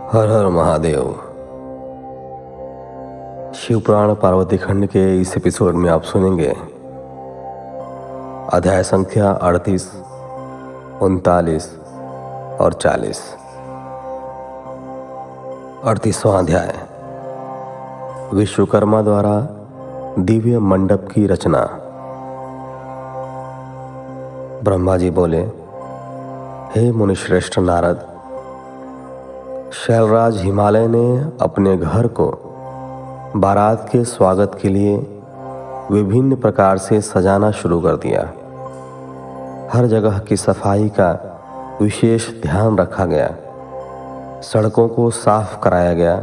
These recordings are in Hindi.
हर हर महादेव। शिव पुराण पार्वती खंड के इस एपिसोड में आप सुनेंगे अध्याय संख्या 38, 39 और 40। 38वां अध्याय, विश्वकर्मा द्वारा दिव्य मंडप की रचना। ब्रह्मा जी बोले, हे मुनिश्रेष्ठ नारद, शैलराज हिमालय ने अपने घर को बारात के स्वागत के लिए विभिन्न प्रकार से सजाना शुरू कर दिया। हर जगह की सफाई का विशेष ध्यान रखा गया, सड़कों को साफ कराया गया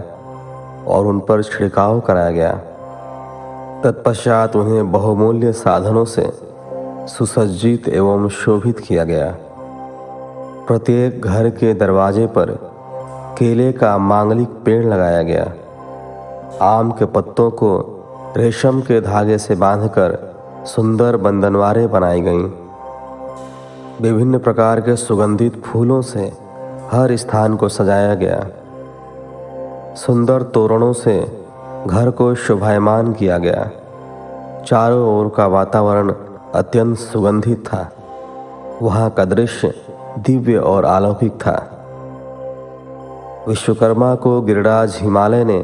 और उन पर छिड़काव कराया गया। तत्पश्चात उन्हें बहुमूल्य साधनों से सुसज्जित एवं शोभित किया गया। प्रत्येक घर के दरवाजे पर केले का मांगलिक पेड़ लगाया गया। आम के पत्तों को रेशम के धागे से बांधकर सुंदर बंधनवारें बनाई गईं। विभिन्न प्रकार के सुगंधित फूलों से हर स्थान को सजाया गया। सुंदर तोरणों से घर को शोभायमान किया गया। चारों ओर का वातावरण अत्यंत सुगंधित था। वहाँ का दृश्य दिव्य और अलौकिक था। विश्वकर्मा को गिरिराज हिमालय ने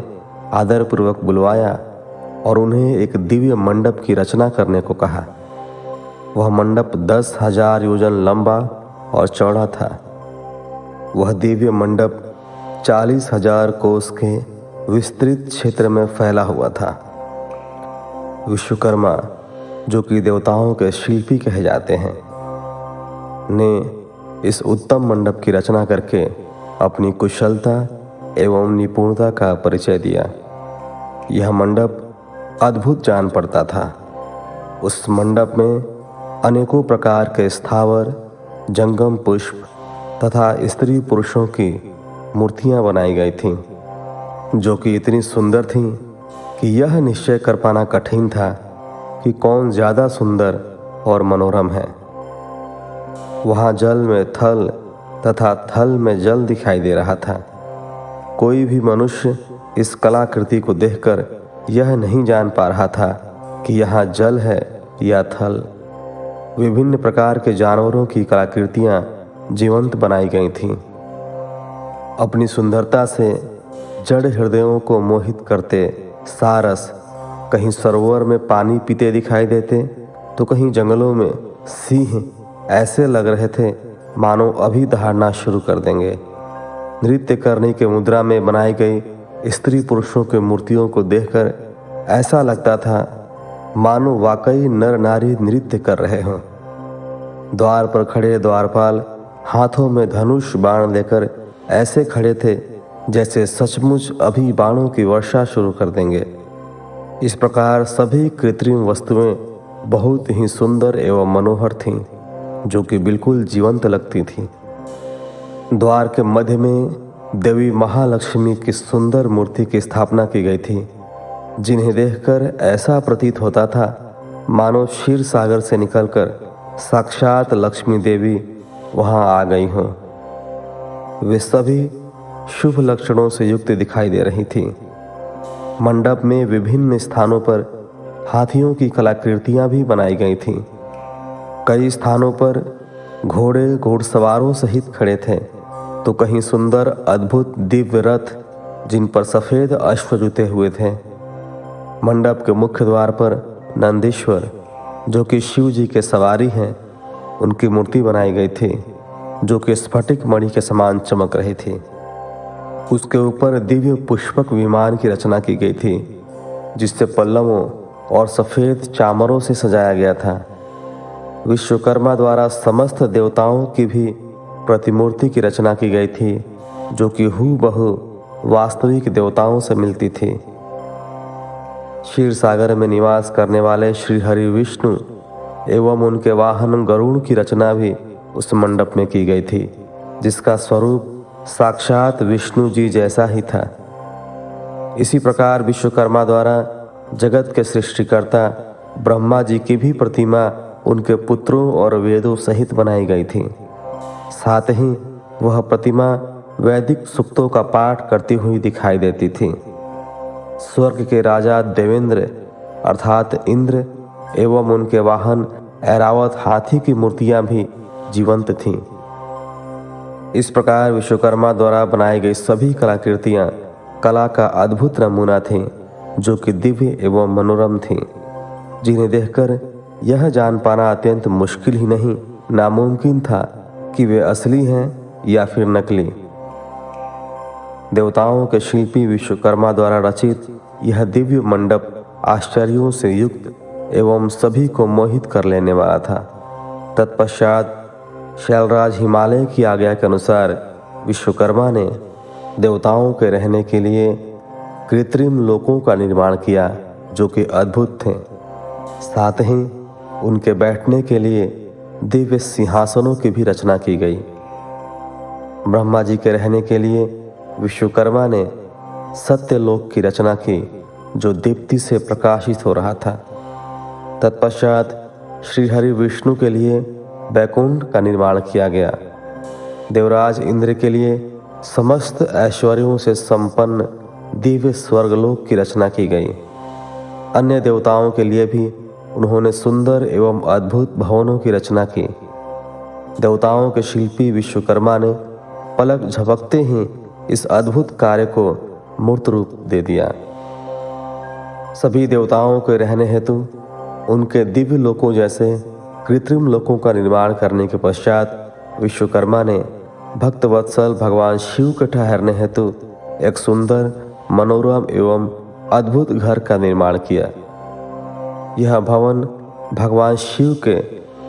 आदरपूर्वक बुलवाया और उन्हें एक दिव्य मंडप की रचना करने को कहा। वह मंडप 10,000 योजन लंबा और चौड़ा था। वह दिव्य मंडप 40,000 कोस के विस्तृत क्षेत्र में फैला हुआ था। विश्वकर्मा, जो कि देवताओं के शिल्पी कहे जाते हैं, ने इस उत्तम मंडप की रचना करके अपनी कुशलता एवं निपुणता का परिचय दिया। यह मंडप अद्भुत जान पड़ता था। उस मंडप में अनेकों प्रकार के स्थावर, जंगम पुष्प तथा स्त्री पुरुषों की मूर्तियां बनाई गई थीं, जो कि इतनी सुंदर थीं कि यह निश्चय कर पाना कठिन था कि कौन ज़्यादा सुंदर और मनोरम है। वहाँ जल में थल तथा थल में जल दिखाई दे रहा था। कोई भी मनुष्य इस कलाकृति को देखकर यह नहीं जान पा रहा था कि यहाँ जल है या थल। विभिन्न प्रकार के जानवरों की कलाकृतियाँ जीवंत बनाई गई थीं। अपनी सुंदरता से जड़ हृदयों को मोहित करते सारस कहीं सरोवर में पानी पीते दिखाई देते तो कहीं जंगलों में सिंह ऐसे लग रहे थे मानो अभी दहाड़ना शुरू कर देंगे। नृत्य करने के मुद्रा में बनाई गई स्त्री पुरुषों के मूर्तियों को देखकर ऐसा लगता था मानो वाकई नर नारी नृत्य कर रहे हों। द्वार पर खड़े द्वारपाल हाथों में धनुष बाण लेकर ऐसे खड़े थे जैसे सचमुच अभी बाणों की वर्षा शुरू कर देंगे। इस प्रकार सभी कृत्रिम वस्तुएं बहुत ही सुंदर एवं मनोहर थीं, जो कि बिल्कुल जीवंत लगती थीं। द्वार के मध्य में देवी महालक्ष्मी की सुंदर मूर्ति की स्थापना की गई थी, जिन्हें देखकर ऐसा प्रतीत होता था मानो क्षीर सागर से निकलकर साक्षात लक्ष्मी देवी वहां आ गई हों। वे सभी शुभ लक्षणों से युक्त दिखाई दे रही थीं। मंडप में विभिन्न स्थानों पर हाथियों की कलाकृतियां भी बनाई गई थीं। कई स्थानों पर घोड़े घोड़सवारों सहित खड़े थे तो कहीं सुंदर अद्भुत दिव्य रथ जिन पर सफ़ेद अश्व जुते हुए थे। मंडप के मुख्य द्वार पर नंदीश्वर, जो कि शिव जी के सवारी हैं, उनकी मूर्ति बनाई गई थी, जो कि स्फटिक मणि के समान चमक रही थी। उसके ऊपर दिव्य पुष्पक विमान की रचना की गई थी, जिससे पल्लवों और सफ़ेद चामरों से सजाया गया था। विश्वकर्मा द्वारा समस्त देवताओं की भी प्रतिमूर्ति की रचना की गई थी, जो कि हूबहू वास्तविक देवताओं से मिलती थी। क्षीर सागर में निवास करने वाले श्री हरि विष्णु एवं उनके वाहन गरुड़ की रचना भी उस मंडप में की गई थी, जिसका स्वरूप साक्षात विष्णु जी जैसा ही था। इसी प्रकार विश्वकर्मा द्वारा जगत के सृष्टिकर्ता ब्रह्मा जी की भी प्रतिमा उनके पुत्रों और वेदों सहित बनाई गई थी। साथ ही वह प्रतिमा वैदिक सूक्तों का पाठ करती हुई दिखाई देती थी। स्वर्ग के राजा देवेंद्र अर्थात इंद्र एवं उनके वाहन ऐरावत हाथी की मूर्तियां भी जीवंत थीं। इस प्रकार विश्वकर्मा द्वारा बनाई गई सभी कलाकृतियां कला का अद्भुत नमूना थीं, जो कि दिव्य एवं मनोरम थीं, जिन्हें देखकर यह जान पाना अत्यंत मुश्किल ही नहीं नामुमकिन था कि वे असली हैं या फिर नकली। देवताओं के शिल्पी विश्वकर्मा द्वारा रचित यह दिव्य मंडप आश्चर्यों से युक्त एवं सभी को मोहित कर लेने वाला था। तत्पश्चात शैलराज हिमालय की आज्ञा के अनुसार विश्वकर्मा ने देवताओं के रहने के लिए कृत्रिम लोकों का निर्माण किया, जो कि अद्भुत थे। साथ ही उनके बैठने के लिए दिव्य सिंहासनों की भी रचना की गई। ब्रह्मा जी के रहने के लिए विश्वकर्मा ने सत्यलोक की रचना की, जो दीप्ति से प्रकाशित हो रहा था। तत्पश्चात श्रीहरि विष्णु के लिए वैकुंठ का निर्माण किया गया। देवराज इंद्र के लिए समस्त ऐश्वर्यों से संपन्न दिव्य स्वर्गलोक की रचना की गई। अन्य देवताओं के लिए भी उन्होंने सुंदर एवं अद्भुत भवनों की रचना की। देवताओं के शिल्पी विश्वकर्मा ने पलक झपकते ही इस अद्भुत कार्य को मूर्त रूप दे दिया। सभी देवताओं के रहने हेतु उनके दिव्य लोकों जैसे कृत्रिम लोकों का निर्माण करने के पश्चात विश्वकर्मा ने भक्तवत्सल भगवान शिव के ठहरने हेतु एक सुंदर मनोरम एवं अद्भुत घर का निर्माण किया। यह भवन भगवान शिव के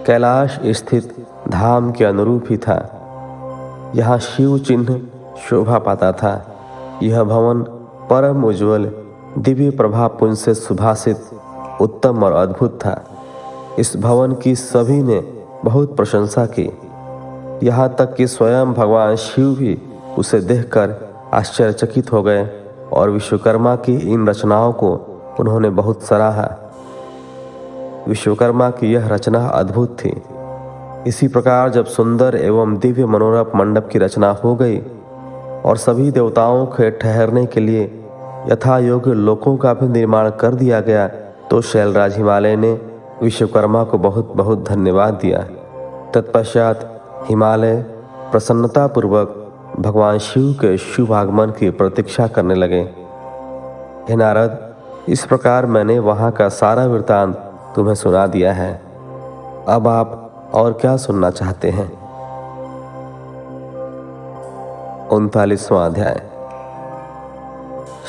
कैलाश स्थित धाम के अनुरूप ही था। यहाँ शिव चिन्ह शोभा पाता था। यह भवन परम उज्ज्वल दिव्य प्रभापुंज से सुभाषित उत्तम और अद्भुत था। इस भवन की सभी ने बहुत प्रशंसा की। यहाँ तक कि स्वयं भगवान शिव भी उसे देखकर आश्चर्यचकित हो गए और विश्वकर्मा की इन रचनाओं को उन्होंने बहुत सराहा। विश्वकर्मा की यह रचना अद्भुत थी। इसी प्रकार जब सुंदर एवं दिव्य मनोरम मंडप की रचना हो गई और सभी देवताओं के ठहरने के लिए यथा योग्य लोकों का भी निर्माण कर दिया गया, तो शैलराज हिमालय ने विश्वकर्मा को बहुत बहुत धन्यवाद दिया। तत्पश्चात हिमालय प्रसन्नतापूर्वक भगवान शिव के शुभ आगमन की प्रतीक्षा करने लगे। हे नारद, इस प्रकार मैंने वहाँ का सारा वृत्तांत तुम्हें सुना दिया है। अब आप और क्या सुनना चाहते हैं? 39वां अध्याय।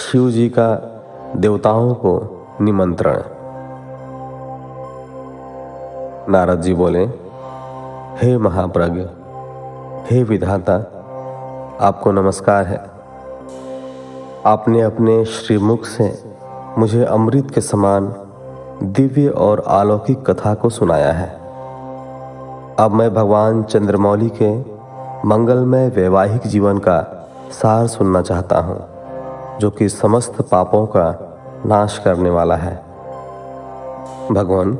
शिव जी का देवताओं को निमंत्रण। नारद जी बोले, हे महाप्रज्ञ, हे विधाता, आपको नमस्कार है। आपने अपने श्रीमुख से मुझे अमृत के समान दिव्य और अलौकिक कथा को सुनाया है। अब मैं भगवान चंद्रमौली के मंगलमय वैवाहिक जीवन का सार सुनना चाहता हूँ, जो कि समस्त पापों का नाश करने वाला है। भगवान,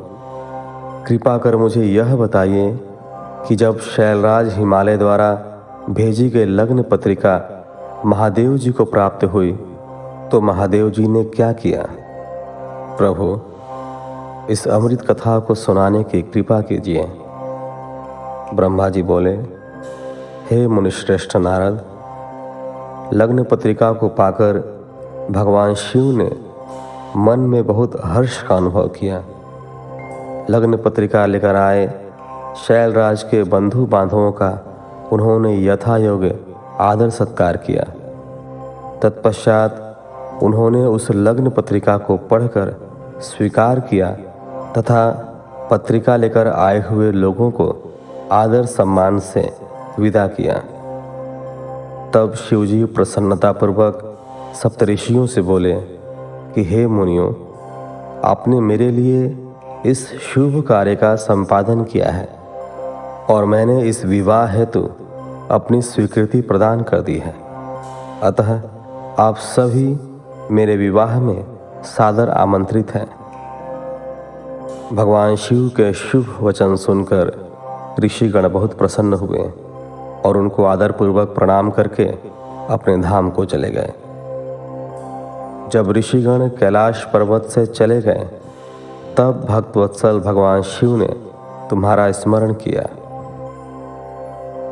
कृपा कर मुझे यह बताइए कि जब शैलराज हिमालय द्वारा भेजी गई लग्न पत्रिका महादेव जी को प्राप्त हुई, तो महादेव जी ने क्या किया? प्रभु, इस अमृत कथा को सुनाने की कृपा कीजिए। ब्रह्मा जी बोले, हे मुनिश्रेष्ठ नारद, लग्न पत्रिका को पाकर भगवान शिव ने मन में बहुत हर्ष का अनुभव किया। लग्न पत्रिका लेकर आए शैलराज के बंधु बांधवों का उन्होंने यथा योग्य आदर सत्कार किया। तत्पश्चात उन्होंने उस लग्न पत्रिका को पढ़कर स्वीकार किया तथा पत्रिका लेकर आए हुए लोगों को आदर सम्मान से विदा किया। तब शिवजी प्रसन्नतापूर्वक सप्तऋषियों से बोले कि हे मुनियों, आपने मेरे लिए इस शुभ कार्य का संपादन किया है और मैंने इस विवाह हेतु अपनी स्वीकृति प्रदान कर दी है। अतः आप सभी मेरे विवाह में सादर आमंत्रित हैं। भगवान शिव के शुभ वचन सुनकर ऋषिगण बहुत प्रसन्न हुए और उनको आदरपूर्वक प्रणाम करके अपने धाम को चले गए। जब ऋषिगण कैलाश पर्वत से चले गए तब भक्तवत्सल भगवान शिव ने तुम्हारा स्मरण किया।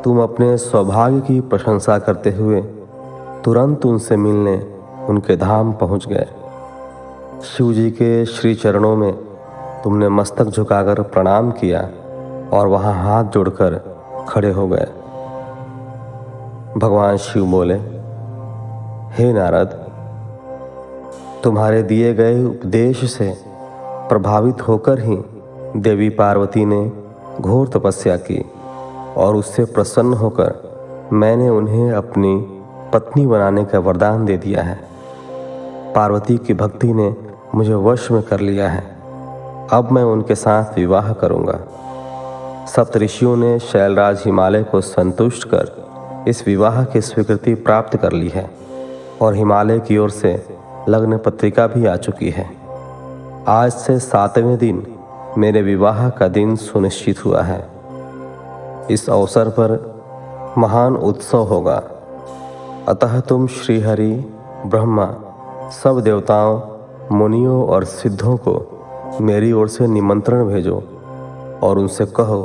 तुम अपने सौभाग्य की प्रशंसा करते हुए तुरंत उनसे मिलने उनके धाम पहुंच गए। शिव जी के श्री चरणों में तुमने मस्तक झुकाकर प्रणाम किया और वहां हाथ जोड़कर खड़े हो गए। भगवान शिव बोले, हे नारद, तुम्हारे दिए गए उपदेश से प्रभावित होकर ही देवी पार्वती ने घोर तपस्या की और उससे प्रसन्न होकर मैंने उन्हें अपनी पत्नी बनाने का वरदान दे दिया है। पार्वती की भक्ति ने मुझे वश में कर लिया है। अब मैं उनके साथ विवाह करूंगा। सप्तऋषियों ने शैलराज हिमालय को संतुष्ट कर इस विवाह की स्वीकृति प्राप्त कर ली है और हिमालय की ओर से लग्न पत्रिका भी आ चुकी है। आज से 7वें दिन मेरे विवाह का दिन सुनिश्चित हुआ है। इस अवसर पर महान उत्सव होगा, अतः तुम श्रीहरि, ब्रह्मा, सब देवताओं, मुनियों और सिद्धों को मेरी ओर से निमंत्रण भेजो और उनसे कहो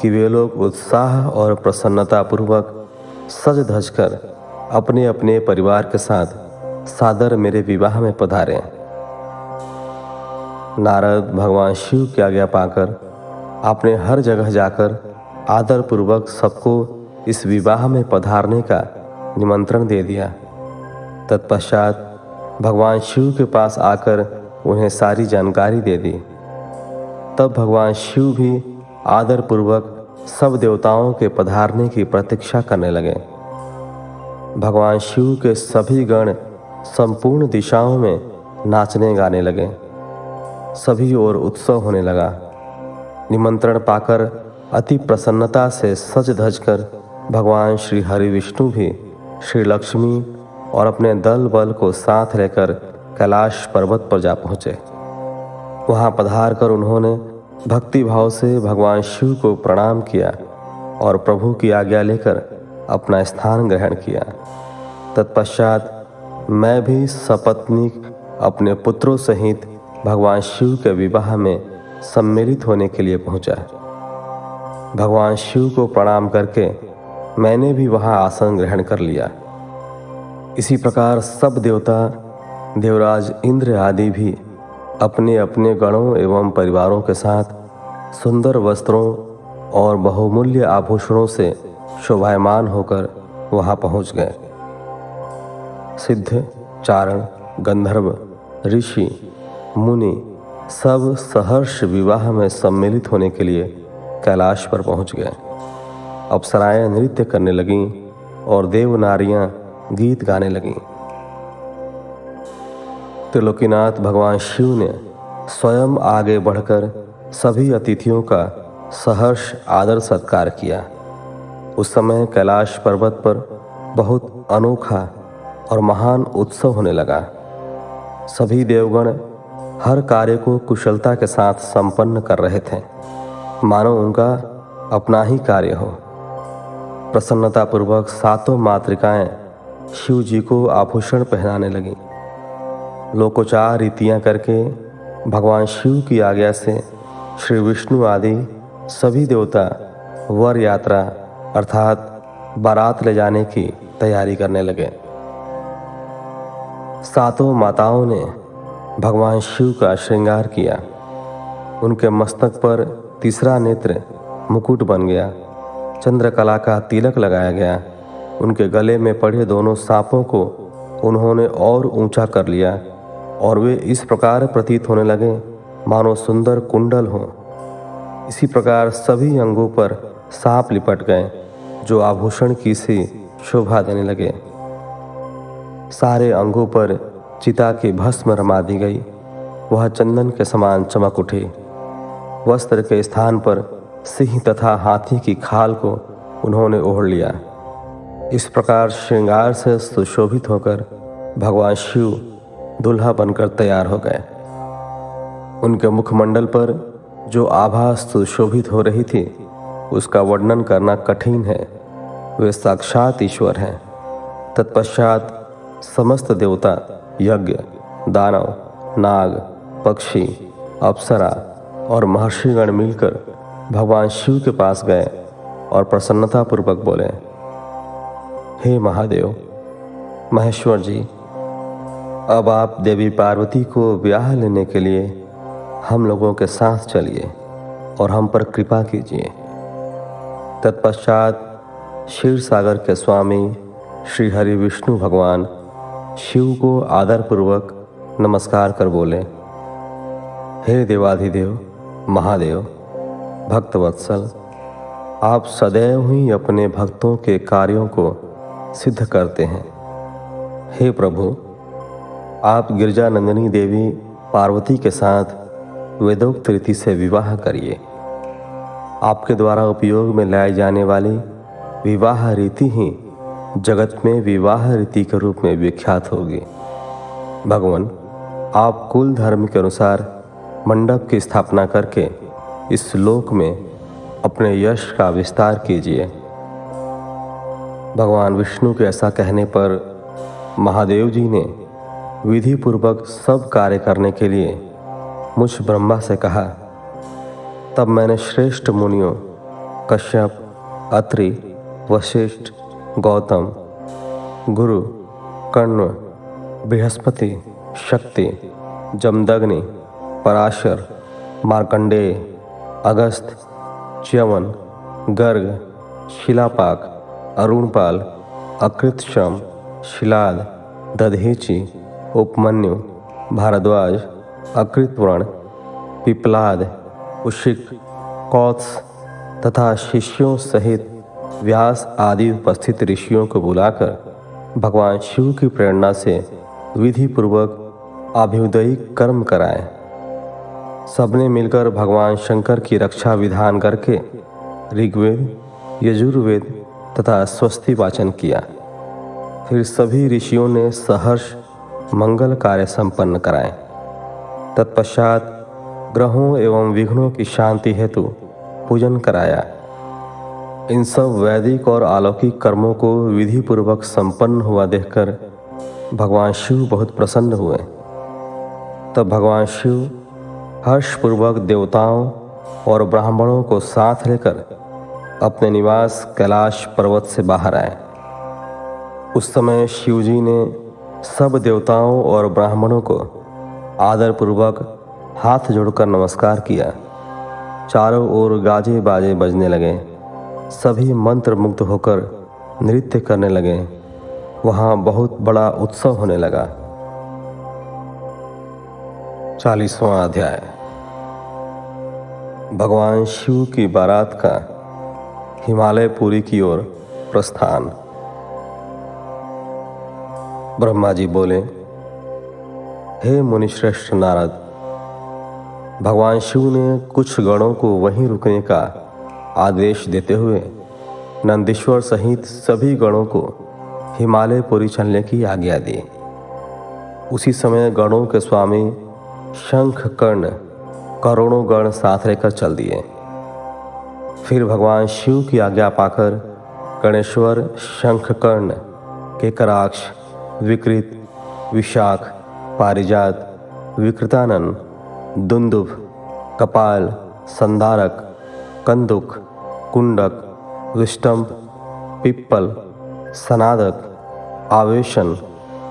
कि वे लोग उत्साह और प्रसन्नता पूर्वक सज धज कर अपने अपने परिवार के साथ सादर मेरे विवाह में पधारें। नारद भगवान शिव की आज्ञा पाकर आपने हर जगह जाकर आदरपूर्वक सबको इस विवाह में पधारने का निमंत्रण दे दिया। तत्पश्चात भगवान शिव के पास आकर उन्हें सारी जानकारी दे दी। तब भगवान शिव भी आदरपूर्वक सब देवताओं के पधारने की प्रतीक्षा करने लगे। भगवान शिव के सभी गण संपूर्ण दिशाओं में नाचने गाने लगे। सभी ओर उत्सव होने लगा। निमंत्रण पाकर अति प्रसन्नता से सज धज कर भगवान श्री हरि विष्णु भी श्री लक्ष्मी और अपने दल बल को साथ लेकर कैलाश पर्वत पर जा पहुँचे। वहाँ पधार कर उन्होंने भक्ति भाव से भगवान शिव को प्रणाम किया और प्रभु की आज्ञा लेकर अपना स्थान ग्रहण किया। तत्पश्चात मैं भी सपत्नीक अपने पुत्रों सहित भगवान शिव के विवाह में सम्मिलित होने के लिए पहुंचा। भगवान शिव को प्रणाम करके मैंने भी वहां आसन ग्रहण कर लिया। इसी प्रकार सब देवता, देवराज इंद्र आदि भी अपने अपने गणों एवं परिवारों के साथ सुंदर वस्त्रों और बहुमूल्य आभूषणों से शोभायमान होकर वहां पहुंच गए। सिद्ध, चारण, गंधर्व, ऋषि, मुनि सब सहर्ष विवाह में सम्मिलित होने के लिए कैलाश पर पहुंच गए। अप्सराएं नृत्य करने लगीं और देव नारियां गीत गाने लगीं। त्रिलोकीनाथ भगवान शिव ने स्वयं आगे बढ़कर सभी अतिथियों का सहर्ष आदर सत्कार किया। उस समय कैलाश पर्वत पर बहुत अनोखा और महान उत्सव होने लगा। सभी देवगण हर कार्य को कुशलता के साथ संपन्न कर रहे थे, मानो उनका अपना ही कार्य हो। प्रसन्नतापूर्वक सातों मातृकाएं शिव जी को आभूषण पहनाने लगीं। लोकोचार रीतियां करके भगवान शिव की आज्ञा से श्री विष्णु आदि सभी देवता वर यात्रा अर्थात बारात ले जाने की तैयारी करने लगे। सातों माताओं ने भगवान शिव का श्रृंगार किया। उनके मस्तक पर तीसरा नेत्र मुकुट बन गया। चंद्रकला का तिलक लगाया गया। उनके गले में पड़े दोनों सांपों को उन्होंने और ऊंचा कर लिया और वे इस प्रकार प्रतीत होने लगे मानो सुंदर कुंडल हों। इसी प्रकार सभी अंगों पर सांप लिपट गए जो आभूषण की सी शोभा देने लगे। सारे अंगों पर चिता की भस्म रमा दी गई। वह चंदन के समान चमक उठी। वस्त्र के स्थान पर सिंह तथा हाथी की खाल को उन्होंने ओढ़ लिया। इस प्रकार श्रृंगार से सुशोभित होकर भगवान शिव दुल्हा बनकर तैयार हो गए। उनके मुखमंडल पर जो आभा सुशोभित हो रही थी उसका वर्णन करना कठिन है। वे साक्षात ईश्वर हैं। तत्पश्चात समस्त देवता, यज्ञ, दानव, नाग, पक्षी, अप्सरा और महर्षिगण मिलकर भगवान शिव के पास गए और प्रसन्नतापूर्वक बोले, हे महादेव, महेश्वर जी, अब आप देवी पार्वती को ब्याह लेने के लिए हम लोगों के साथ चलिए और हम पर कृपा कीजिए। तत्पश्चात क्षीर सागर के स्वामी श्री हरि विष्णु भगवान शिव को आदरपूर्वक नमस्कार कर बोले, हे देवाधिदेव महादेव, भक्तवत्सल, आप सदैव ही अपने भक्तों के कार्यों को सिद्ध करते हैं। हे प्रभु, आप गिरजानंदिनी देवी पार्वती के साथ वेदोक्त रीति से विवाह करिए। आपके द्वारा उपयोग में लाई जाने वाली विवाह रीति ही जगत में विवाह रीति के रूप में विख्यात होगी। भगवान, आप कुल धर्म के अनुसार मंडप की स्थापना करके इस लोक में अपने यश का विस्तार कीजिए। भगवान विष्णु के ऐसा कहने पर महादेव जी ने विधि पूर्वक सब कार्य करने के लिए मुझ ब्रह्मा से कहा। तब मैंने श्रेष्ठ मुनियों कश्यप, अत्रि, वशिष्ठ, गौतम, गुरु, कर्ण, बृहस्पति, शक्ति, जमदग्नि, पराशर, मार्कंडेय, अगस्त्य, च्यवन, गर्ग, शिलापाक, अरुणपाल, अकृतश्रम, शिलाद, दधीचि, उपमन्यु, भारद्वाज, अकृतवर्ण, पिपलाद, उशिक, कौत्स तथा शिष्यों सहित व्यास आदि उपस्थित ऋषियों को बुलाकर भगवान शिव की प्रेरणा से विधि पूर्वक अभ्युदयिक कर्म कराए। सबने मिलकर भगवान शंकर की रक्षा विधान करके ऋग्वेद, यजुर्वेद तथा स्वस्ति वाचन किया। फिर सभी ऋषियों ने सहर्ष मंगल कार्य संपन्न कराए। तत्पश्चात ग्रहों एवं विघ्नों की शांति हेतु पूजन कराया। इन सब वैदिक और अलौकिक कर्मों को विधि पूर्वक संपन्न हुआ देखकर भगवान शिव बहुत प्रसन्न हुए। तब भगवान शिव हर्षपूर्वक देवताओं और ब्राह्मणों को साथ लेकर अपने निवास कैलाश पर्वत से बाहर आए। उस समय शिव जी ने सब देवताओं और ब्राह्मणों को आदरपूर्वक हाथ जोड़कर नमस्कार किया। चारों ओर गाजे बाजे बजने लगे। सभी मंत्र मुग्ध होकर नृत्य करने लगे। वहाँ बहुत बड़ा उत्सव होने लगा। 40वां अध्याय। भगवान शिव की बारात का हिमालयपुरी की ओर प्रस्थान। ब्रह्मा जी बोले, हे मुनिश्रेष्ठ नारद, भगवान शिव ने कुछ गणों को वहीं रुकने का आदेश देते हुए नंदीश्वर सहित सभी गणों को हिमालयपुरी चलने की आज्ञा दी। उसी समय गणों के स्वामी शंख कर्ण करोड़ों गण साथ लेकर चल दिए। फिर भगवान शिव की आज्ञा पाकर गणेश्वर शंख कर्ण, केकराक्ष, विकृत, विशाख, पारिजात, विकृतानन, दुंदुभ, कपाल, संधारक, कंदुक, कुंडक, विष्टम्भ, पिप्पल, सनादक, आवेशन,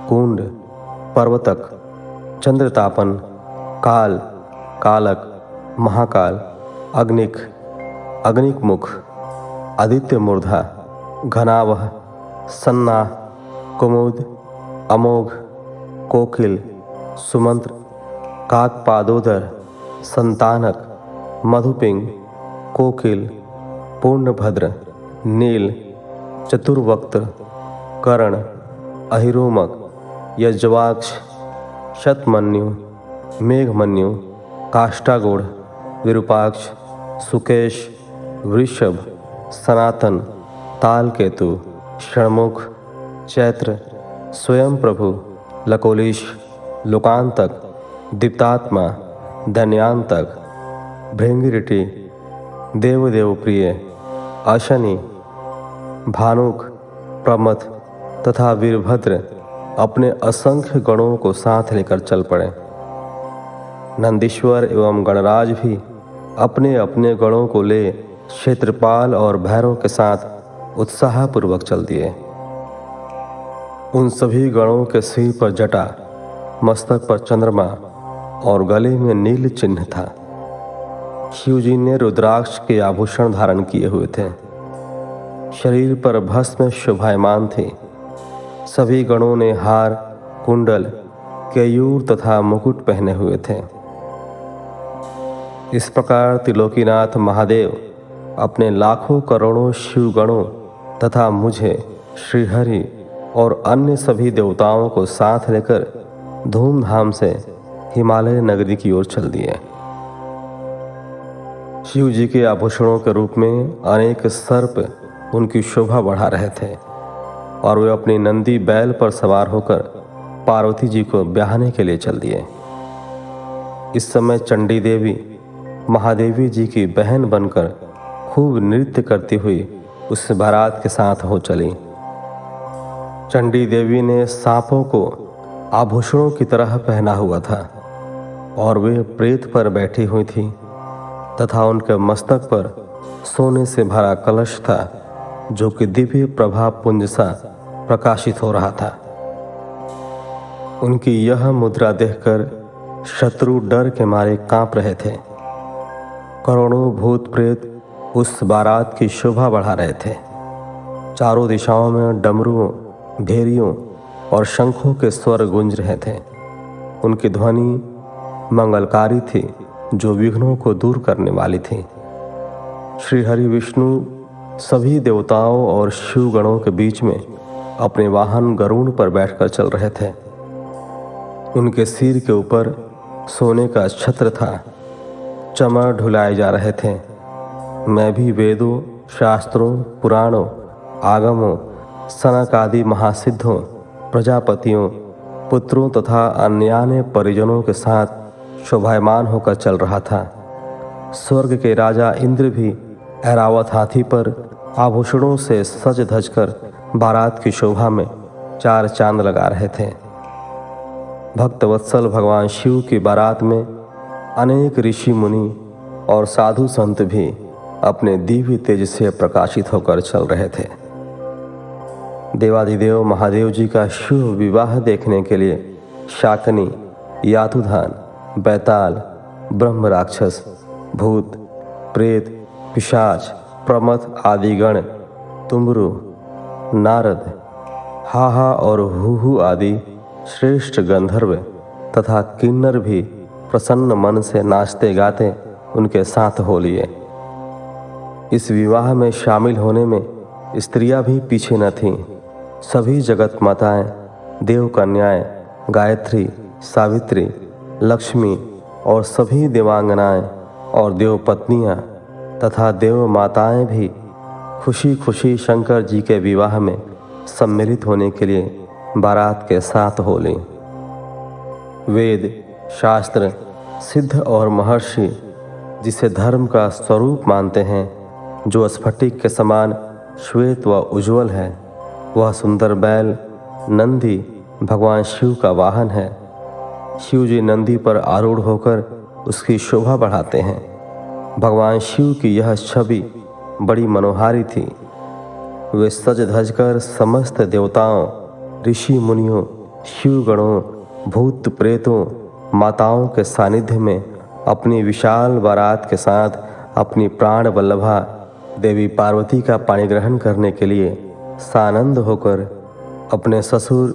कुंड, पर्वतक, चंद्रतापन, काल, कालक, महाकाल, अग्निक, अग्निकमुख, आदित्य मूर्धा, घनावह, सन्ना, कुमुद, अमोघ, कोकिल, सुमंत्र, काकपादोदर, संतानक, मधुपिंग, कोकिल, पूर्णभद्र, नील, चतुर्वक्त्र, कर्ण, अहिरोमक, यज्वाक्ष, शतमन्यु, मेघमन्यु, काष्ठागूढ़, विरूपाक्ष, सुकेश, वृषभ, सनातन, तालकेतु, षण्मुख, चैत्र, स्वयं प्रभु, लकोलीश, लोकांतक, दीप्तात्मा, धन्यांतक, भृंगिरिटी, देवदेव प्रिय, अशनि, भानुक, प्रमथ तथा वीरभद्र अपने असंख्य गणों को साथ लेकर चल पड़े। नंदीश्वर एवं गणराज भी अपने अपने गणों को ले क्षेत्रपाल और भैरव के साथ उत्साहपूर्वक चल दिए। उन सभी गणों के सिर पर जटा, मस्तक पर चंद्रमा और गले में नील चिन्ह था। शिव जी ने रुद्राक्ष के आभूषण धारण किए हुए थे। शरीर पर भस्म शोभायमान थी। सभी गणों ने हार, कुंडल, केयूर तथा मुकुट पहने हुए थे। इस प्रकार त्रिलोकीनाथ महादेव अपने लाखों करोड़ों शिव गणों तथा मुझे, श्रीहरि और अन्य सभी देवताओं को साथ लेकर धूमधाम से हिमालय नगरी की ओर चल दिए। शिव जी के आभूषणों के रूप में अनेक सर्प उनकी शोभा बढ़ा रहे थे और वे अपनी नंदी बैल पर सवार होकर पार्वती जी को ब्याहने के लिए चल दिए। इस समय चंडी देवी महादेवी जी की बहन बनकर खूब नृत्य करती हुई उस बारात के साथ हो चली। चंडी देवी ने सांपों को आभूषणों की तरह पहना हुआ था और वे प्रेत पर बैठी हुई थी तथा उनके मस्तक पर सोने से भरा कलश था जो कि दिव्य प्रभा पुंज सा प्रकाशित हो रहा था। उनकी यह मुद्रा देखकर शत्रु डर के मारे कांप रहे थे। करोड़ों भूत प्रेत उस बारात की शोभा बढ़ा रहे थे। चारों दिशाओं में डमरुओं, भेरियों और शंखों के स्वर गूंज रहे थे। उनकी ध्वनि मंगलकारी थी जो विघ्नों को दूर करने वाली थी। श्री हरि विष्णु सभी देवताओं और शिव गणों के बीच में अपने वाहन गरुड़ पर बैठकर चल रहे थे। उनके सिर के ऊपर सोने का छत्र था। चमर ढुलाए जा रहे थे। मैं भी वेदों, शास्त्रों, पुराणों, आगमों, सनक आदि महासिद्धों, प्रजापतियों, पुत्रों तथा अन्यान्य परिजनों के साथ शोभायमान होकर चल रहा था। स्वर्ग के राजा इंद्र भी ऐरावत हाथी पर आभूषणों से सज धज कर बारात की शोभा में चार चांद लगा रहे थे। भक्तवत्सल भगवान शिव की बारात में अनेक ऋषि मुनि और साधु संत भी अपने दिव्य तेज से प्रकाशित होकर चल रहे थे। देवाधिदेव महादेव जी का शुभ विवाह देखने के लिए शाकनी, यातुधान, बैताल, ब्रह्म राक्षस, भूत, प्रेत, पिशाच, प्रमथ आदि गण, तुम्बरु, नारद, हाहा और हुहु आदि श्रेष्ठ गंधर्व तथा किन्नर भी प्रसन्न मन से नाचते गाते उनके साथ हो लिए। इस विवाह में शामिल होने में स्त्रियां भी पीछे न थीं। सभी जगत माताएं, देव कन्याएं, गायत्री, सावित्री, लक्ष्मी और सभी देवांगनाएं और देव पत्नियां तथा देव माताएं भी खुशी खुशी शंकर जी के विवाह में सम्मिलित होने के लिए बारात के साथ हो लीं। वेद, शास्त्र, सिद्ध और महर्षि जिसे धर्म का स्वरूप मानते हैं, जो स्फटिक के समान श्वेत व उज्ज्वल है, वह सुंदर बैल नंदी भगवान शिव का वाहन है। शिव जी नंदी पर आरूढ़ होकर उसकी शोभा बढ़ाते हैं। भगवान शिव की यह छवि बड़ी मनोहारी थी। वे सज धज कर समस्त देवताओं, ऋषि मुनियों, शिवगणों, भूत प्रेतों, माताओं के सानिध्य में अपनी विशाल बारात के साथ अपनी प्राण वल्लभा देवी पार्वती का पाणी ग्रहण करने के लिए सानंद होकर अपने ससुर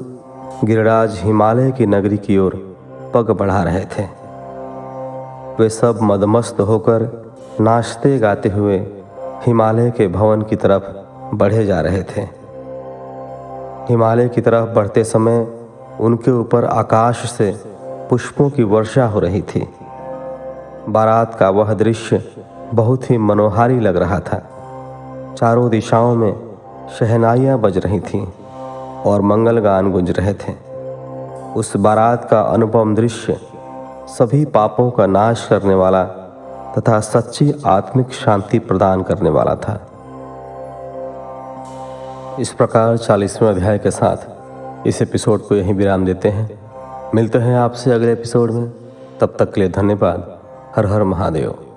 गिरिराज हिमालय की नगरी की ओर पग बढ़ा रहे थे। वे सब मदमस्त होकर नाचते गाते हुए हिमालय के भवन की तरफ बढ़े जा रहे थे। हिमालय की तरफ बढ़ते समय उनके ऊपर आकाश से पुष्पों की वर्षा हो रही थी। बारात का वह दृश्य बहुत ही मनोहारी लग रहा था। चारों दिशाओं में शहनाइयाँ बज रही थीं और मंगल गान गूंज रहे थे। उस बारात का अनुपम दृश्य सभी पापों का नाश करने वाला तथा सच्ची आत्मिक शांति प्रदान करने वाला था। इस प्रकार 40वें अध्याय के साथ इस एपिसोड को यहीं विराम देते हैं। मिलते हैं आपसे अगले एपिसोड में। तब तक के लिए धन्यवाद। हर हर महादेव।